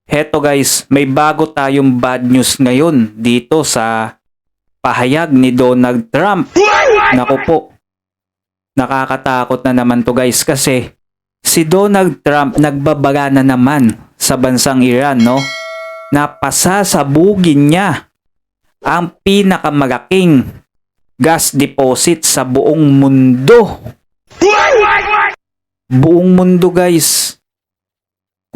Heto guys, may bago tayong bad news ngayon dito sa pahayag ni Donald Trump. Naku po, nakakatakot na naman to guys kasi si Donald Trump nagbabaga na naman sa bansang Iran, no? Napasasabugin niya ang pinakamalaking gas deposit sa buong mundo. Buong mundo guys.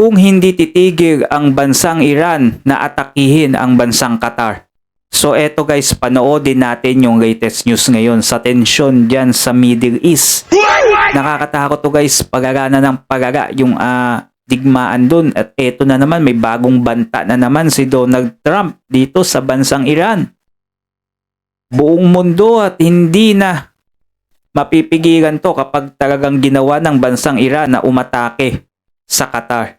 Kung hindi titigil ang bansang Iran na atakihin ang bansang Qatar. So eto guys, panoodin natin yung latest news ngayon sa tensyon dyan sa Middle East. Nakakatakot to guys, pagagana ng pagaga yung digmaan dun. At eto na naman, may bagong banta na naman si Donald Trump dito sa bansang Iran. Buong mundo at hindi na mapipigilan to kapag talagang ginawa ng bansang Iran na umatake sa Qatar.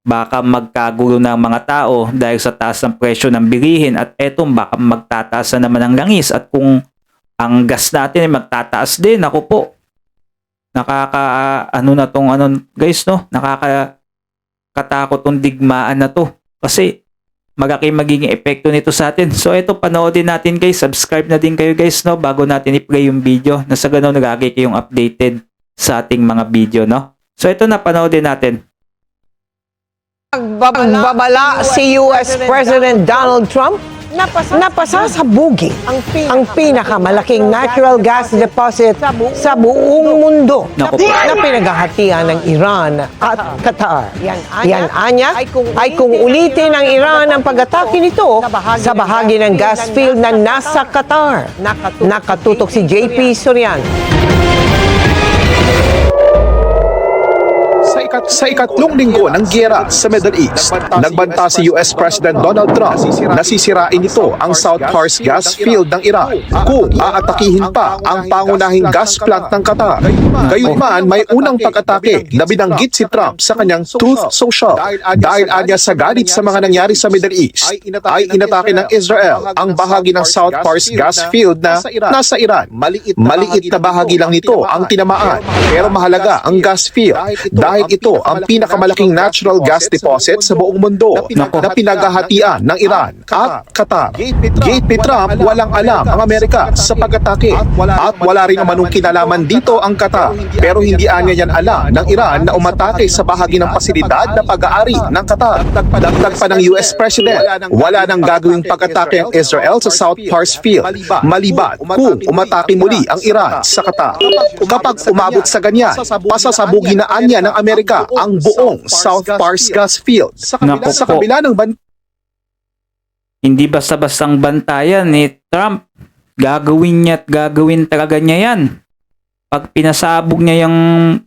Baka magkagulo ng mga tao dahil sa taas ng presyo ng bilihin at etong baka magtataas na naman ang langis at kung ang gas natin ay magtataas din, ako po. Guys, no? Nakakatakot tong digmaan na to kasi malaki magiging epekto nito sa atin. So eto, panoodin natin guys, subscribe na din kayo guys, no, bago natin i-play yung video na sa ganun lagi kayong updated sa ating mga video, no. So ito na, panoodin natin. Nagbabala si US President Donald Trump napasasabugin ang pinakamalaking natural gas deposit sa buong mundo na pinaghahatian ng Iran at Qatar. Yan anya ay kung ulitin ng Iran ang pag-atake nito sa bahagi ng gas field na nasa Qatar. Nakatutok si JP Sorian. Sa ikatlong linggo ng giyera sa Middle East, nagbanta si US President Donald Trump na sisirain nito ang South Pars gas field ng Iran kung aatakihin pa ang pangunahing gas plant ng Qatar. Gayunman, may unang pag-atake na binanggit si Trump sa kanyang Truth Social dahil anya sa galit sa mga nangyari sa Middle East ay inatake ng Israel ang bahagi ng South Pars gas field na nasa Iran. Maliit na bahagi lang nito ang tinamaan, pero mahalaga ang gas field dahil ito ang pinakamalaking natural gas deposit sa buong mundo na pinaghahatian ng Iran at Qatar. Gate ni Trump, walang alam ang Amerika sa pag-atake at wala rin namanong kinalaman dito ang Qatar. Pero hindi anya yan alam ng Iran na umatake sa bahagi ng pasilidad na pag-aari ng Qatar. Dagdag pa ng US President, wala nang gagawing pag-atake ang Israel sa South Pars Field maliban kung umatake muli ang Iran sa Qatar. Kapag umabot sa ganyan, pasasabugin na anya ng Amerika ang buong South Pars gas field. Sa kabila ng hindi basta-bastang bantayan ni Trump. Gagawin niya at gagawin talaga niya yan. Pag pinasabog niya yung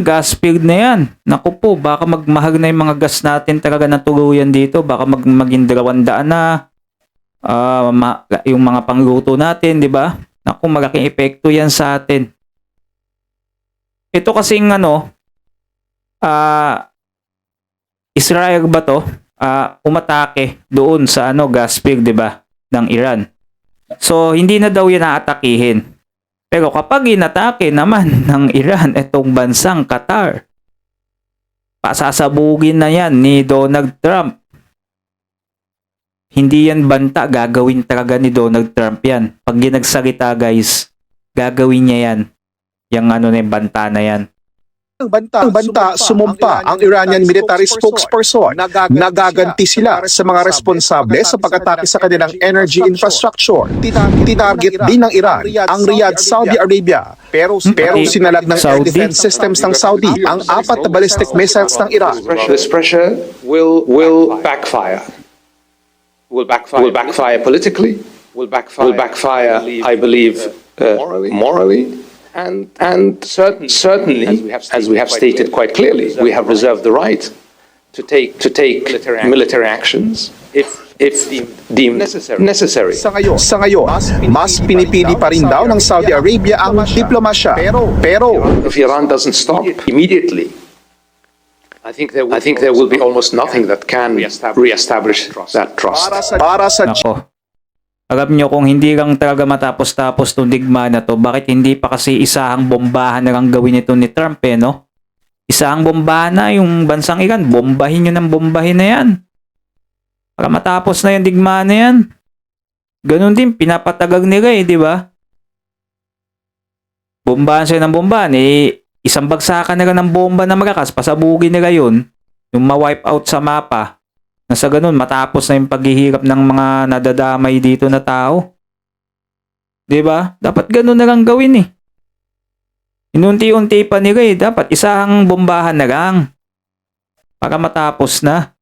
gas field na yan, naku po, baka magmahal na yung mga gas natin talaga na tuluyan dito. Baka maging 200 na yung mga pangluto natin, di ba? Naku, malaking epekto yan sa atin. Ito kasing Israel ba to? Umatake doon sa gas field, 'di ba, ng Iran. So hindi na daw 'yan aatakihin. Pero kapag inatake naman ng Iran itong bansang Qatar, pasasabugin na 'yan ni Donald Trump. Hindi yan banta, gagawin talaga ni Donald Trump 'yan. Pag ginagsalita, guys, gagawin niya 'yan. Yung banta na 'yan. banta, sumumpa ang Iranian military spokesperson. Nagaganti sila sa mga responsable sa pag-atake sa kanilang energy infrastructure. Titarget din ng Iran ang Riyadh, Saudi Arabia. Pero sinalag ng air defense systems ng Saudi ang 4 na ballistic missiles ng Iran. This pressure will backfire. Will backfire politically. Will backfire, I believe, morally. And certainly, as we have stated quite clearly, we have reserved the right to take military actions if deemed necessary. Sa ngayon, mas pinipili pa rin daw ng Saudi Arabia ang diplomasya. Pero if Iran doesn't stop immediately, I think there will be almost nothing that can re-establish that trust. Para sa Nako. Alam nyo, kung hindi lang talaga matapos-tapos itong digma na to, bakit hindi pa kasi isahang bombahan na lang gawin ito ni Trump, no? Isang bombahan na yung bansang Iran. Bombahin nyo ng bombahin na yan. Para matapos na yung digmaan na yan. Ganun din, pinapatagag nila di ba? Bombahan sila ng bombahan, isang bagsakan nila ng bomba na malakas, pasabugin nila yun, yung ma-wipe out sa mapa. Nasa ganun, matapos na yung paghihirap ng mga nadadamay dito na tao. Di ba? Dapat ganun na lang gawin Inunti-unti pa nila dapat isang bombahan na lang. Para matapos na.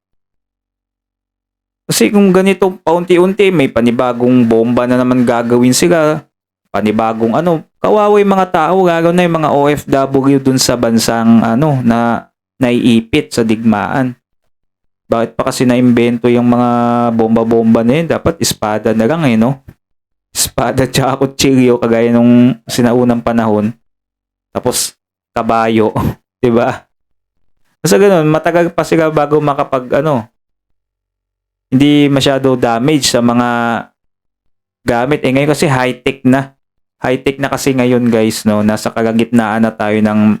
Kasi kung ganito paunti-unti, may panibagong bomba na naman gagawin sila. Panibagong kawawa yung mga tao, lalo na yung mga OFW dun sa bansang na naiipit sa digmaan. Bakit pa kasi naimbento yung mga bomba-bomba na yun? Dapat espada na lang no? Espada tsaka kutsilyo kagaya nung sinaunang panahon. Tapos kabayo, 'di ba? Kasi ganoon, matagal pa sila bago makapag hindi masyado damage sa mga gamit. Ngayon kasi high-tech na. High-tech na kasi ngayon guys, no? Nasa kalagitnaan na tayo ng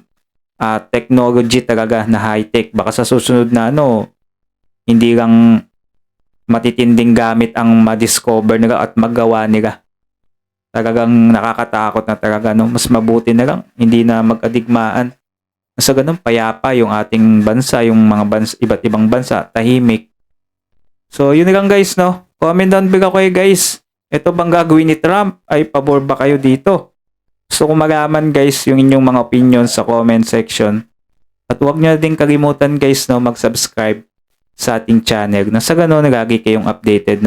technology talaga na high-tech. Baka sa susunod na hindi lang matitinding gamit ang ma-discover nila at magawa nila. Talagang nakakatakot na talaga, Mas mabuti na lang, hindi na magkadigmaan. Sa ganun, payapa yung ating bansa, yung mga iba't ibang bansa, tahimik. So, yun na lang guys, Comment down below kayo guys. Ito bang gagawin ni Trump? Ay, pabor ba kayo dito? Gusto ko malaman guys yung inyong mga opinion sa comment section. At huwag nyo din kalimutan guys, mag-subscribe sa ating channel. Sa ganun, lagi kayong updated,